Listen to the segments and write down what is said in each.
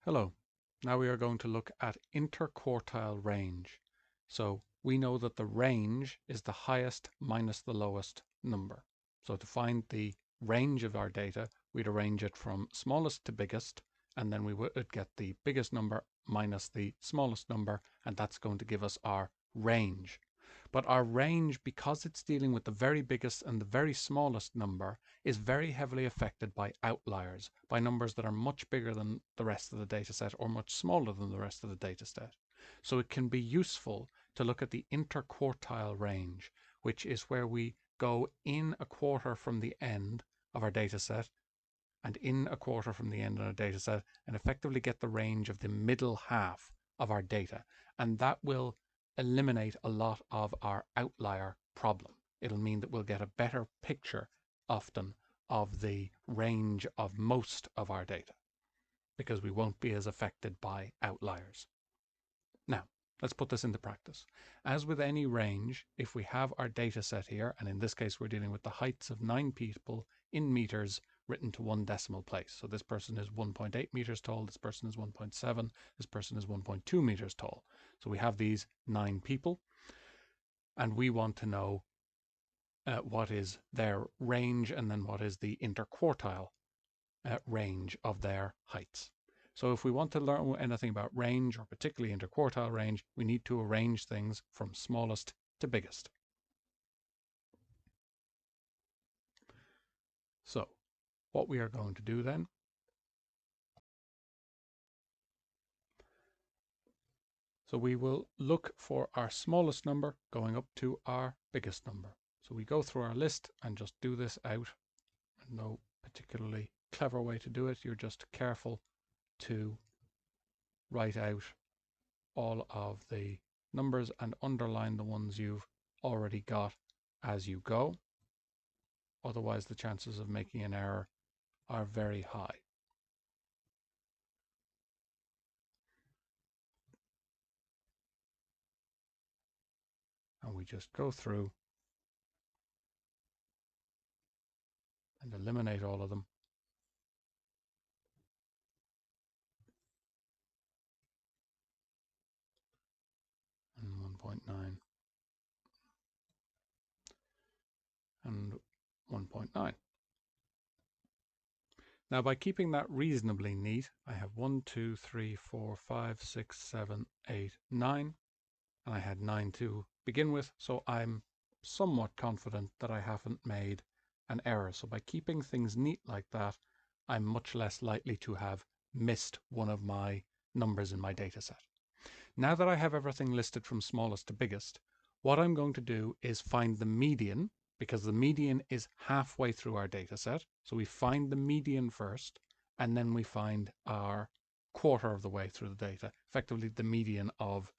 Hello. Now we are going to look at interquartile range. So we know that the range is the highest minus the lowest number. So to find the range of our data, we'd arrange it from smallest to biggest, and then we would get the biggest number minus the smallest number, and that's going to give us our range. But our range, because it's dealing with the very biggest and the very smallest number, is very heavily affected by outliers, by numbers that are much bigger than the rest of the data set or much smaller than the rest of the data set. So it can be useful to look at the interquartile range, which is where we go in a quarter from the end of our data set and in a quarter from the end of our data set and effectively get the range of the middle half of our data. And that will eliminate a lot of our outlier problem. It'll mean that we'll get a better picture often of the range of most of our data because we won't be as affected by outliers. Now, let's put this into practice. As with any range, if we have our data set here, and in this case we're dealing with the heights of 9 people in meters written to one decimal place. So this person is 1.8 meters tall, this person is 1.7, this person is 1.2 meters tall. So we have these 9 people, and we want to know what is their range and then what is the interquartile range of their heights. So if we want to learn anything about range, or particularly interquartile range, we need to arrange things from smallest to biggest. So what we are going to do then, so we will look for our smallest number going up to our biggest number. So we go through our list and just do this out. No particularly clever way to do it. You're just careful to write out all of the numbers and underline the ones you've already got as you go. Otherwise, the chances of making an error are very high. And we just go through and eliminate all of them. And 1.9 and 1.9. Now, by keeping that reasonably neat, I have 1, 2, 3, 4, 5, 6, 7, 8, 9, and I had 9 to begin with, so I'm somewhat confident that I haven't made an error. So by keeping things neat like that, I'm much less likely to have missed one of my numbers in my data set. Now that I have everything listed from smallest to biggest, what I'm going to do is find the median, because the median is halfway through our data set. So we find the median first, and then we find our quarter of the way through the data, effectively the median of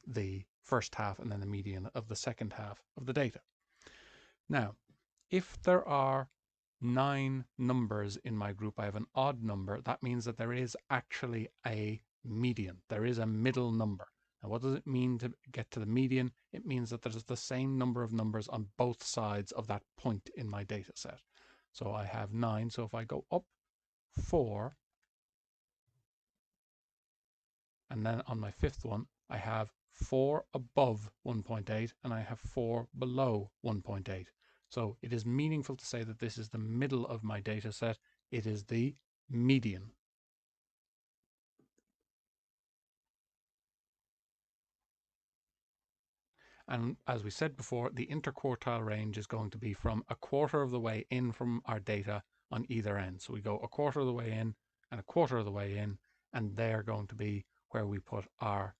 the first half and then the median of the second half of the data. Now, if there are 9 numbers in my group, I have an odd number, that means that there is actually a median. There is a middle number. Now, what does it mean to get to the median? It means that there's the same number of numbers on both sides of that point in my data set. So I have 9. So if I go up 4, and then on my fifth one, I have 4 above 1.8 and I have 4 below 1.8. So it is meaningful to say that this is the middle of my data set. It is the median. And as we said before, the interquartile range is going to be from a quarter of the way in from our data on either end. So we go a quarter of the way in and a quarter of the way in, and they're going to be where we put our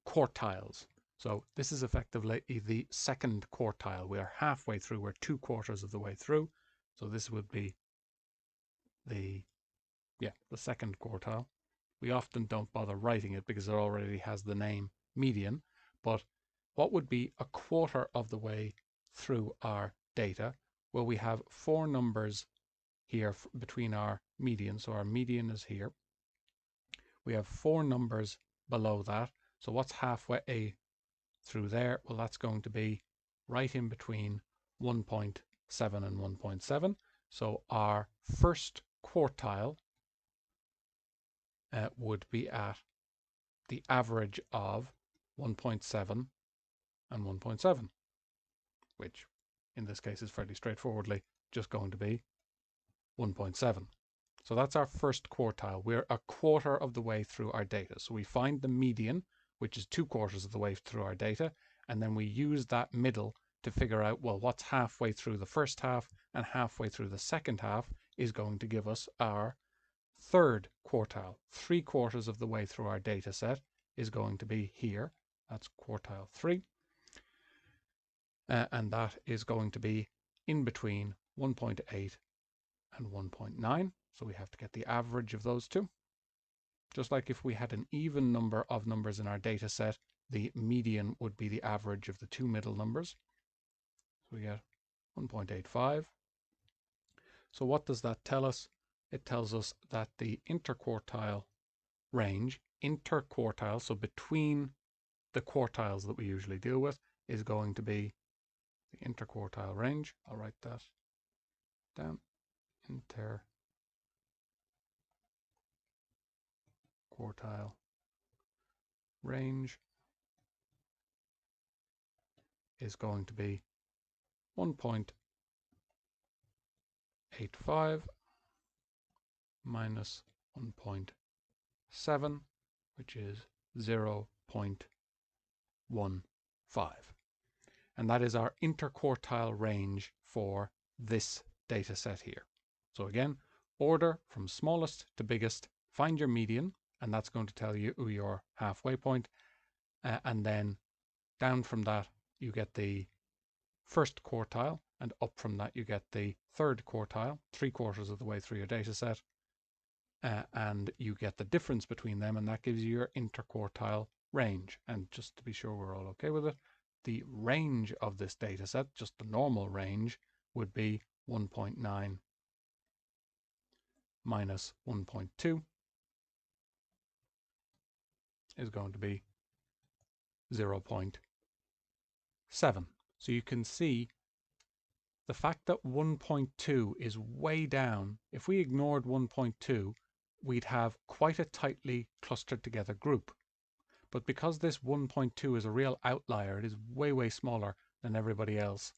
quartiles. So this is effectively the second quartile. We are halfway through. We're 2/4 of the way through. So this would be the second quartile. We often don't bother writing it because it already has the name median. But what would be a quarter of the way through our data? Well, we have 4 numbers here between our median. So our median is here. We have 4 numbers below that. So what's halfway through there? Well, that's going to be right in between 1.7 and 1.7. So our first quartile would be at the average of 1.7 and 1.7, which in this case is fairly straightforwardly just going to be 1.7. So that's our first quartile. We're a quarter of the way through our data. So we find the median, which is 2/4 of the way through our data, and then we use that middle to figure out, well, what's halfway through the first half and halfway through the second half is going to give us our third quartile. 3/4 of the way through our data set is going to be here. That's quartile 3. And that is going to be in between 1.8 and 1.9. So we have to get the average of those two. Just like if we had an even number of numbers in our data set, the median would be the average of the two middle numbers. So we get 1.85. So what does that tell us? It tells us that the interquartile range, interquartile, so between the quartiles that we usually deal with, is going to be the interquartile range. I'll write that down. Interquartile range is going to be 1.85 minus 1.7, which is 0.15. And that is our interquartile range for this data set here. So again, order from smallest to biggest, find your median, and that's going to tell you your halfway point. And then down from that, you get the first quartile, and up from that, you get the third quartile, 3/4 of the way through your data set. And you get the difference between them, and that gives you your interquartile range. And just to be sure we're all okay with it, the range of this data set, just the normal range, would be 1.9 minus 1.2 is going to be 0.7. So you can see the fact that 1.2 is way down. If we ignored 1.2, we'd have quite a tightly clustered together group. But because this 1.2 is a real outlier, it is way, way smaller than everybody else.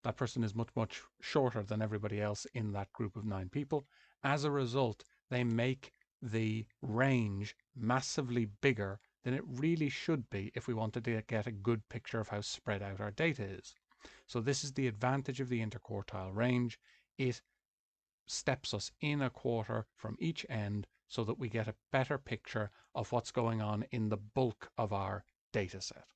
That person is much, much shorter than everybody else in that group of 9 people. As a result, they make the range massively bigger than it really should be if we wanted to get a good picture of how spread out our data is. So this is the advantage of the interquartile range. It steps us in a quarter from each end so that we get a better picture of what's going on in the bulk of our data set.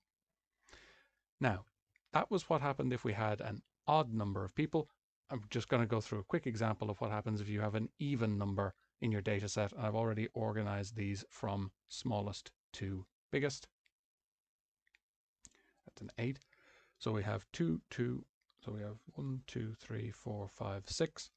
Now, that was what happened if we had an odd number of people. I'm just going to go through a quick example of what happens if you have an even number in your data set. I've already organized these from smallest to biggest. That's an 8. So we have 2, 2. So we have 1, 2, 3, 4, 5, 6.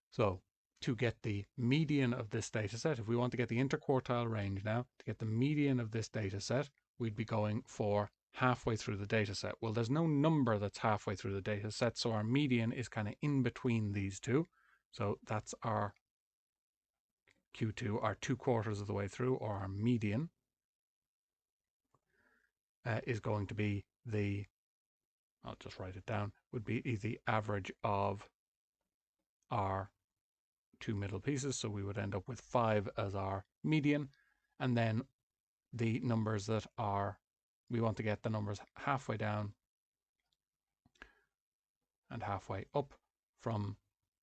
So to get the median of this data set, if we want to get the interquartile range now, to get the median of this data set, we'd be going for halfway through the data set. Well, there's no number that's halfway through the data set, so our median is kind of in between these two. So that's our Q2, our 2/4 of the way through, or our median is going to be the, I'll just write it down, would be the average of our two middle pieces. So we would end up with 5 as our median. And then the numbers that are, we want to get the numbers halfway down and halfway up from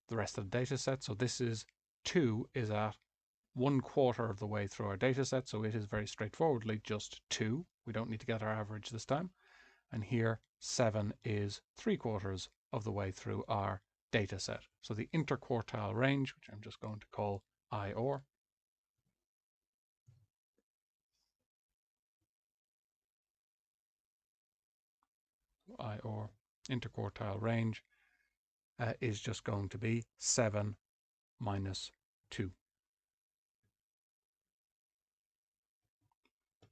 the rest of the data set. So this is 2 is at 1/4 of the way through our data set. So it is very straightforwardly just 2. We don't need to get our average this time. And here 7 is 3/4 of the way through our data set. So the interquartile range, which I'm just going to call IOR, interquartile range, is just going to be 7 minus 2.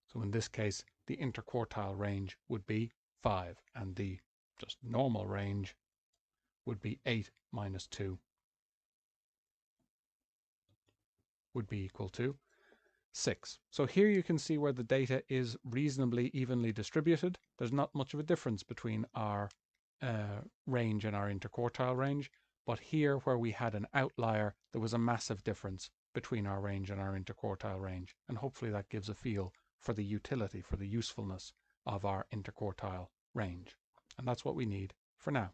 So in this case, the interquartile range would be 5, and the just normal range would be 8 minus 2 would be equal to. 6. So here you can see where the data is reasonably evenly distributed. There's not much of a difference between our range and our interquartile range, but here where we had an outlier, there was a massive difference between our range and our interquartile range, and hopefully that gives a feel for the utility, for the usefulness of our interquartile range. And that's what we need for now.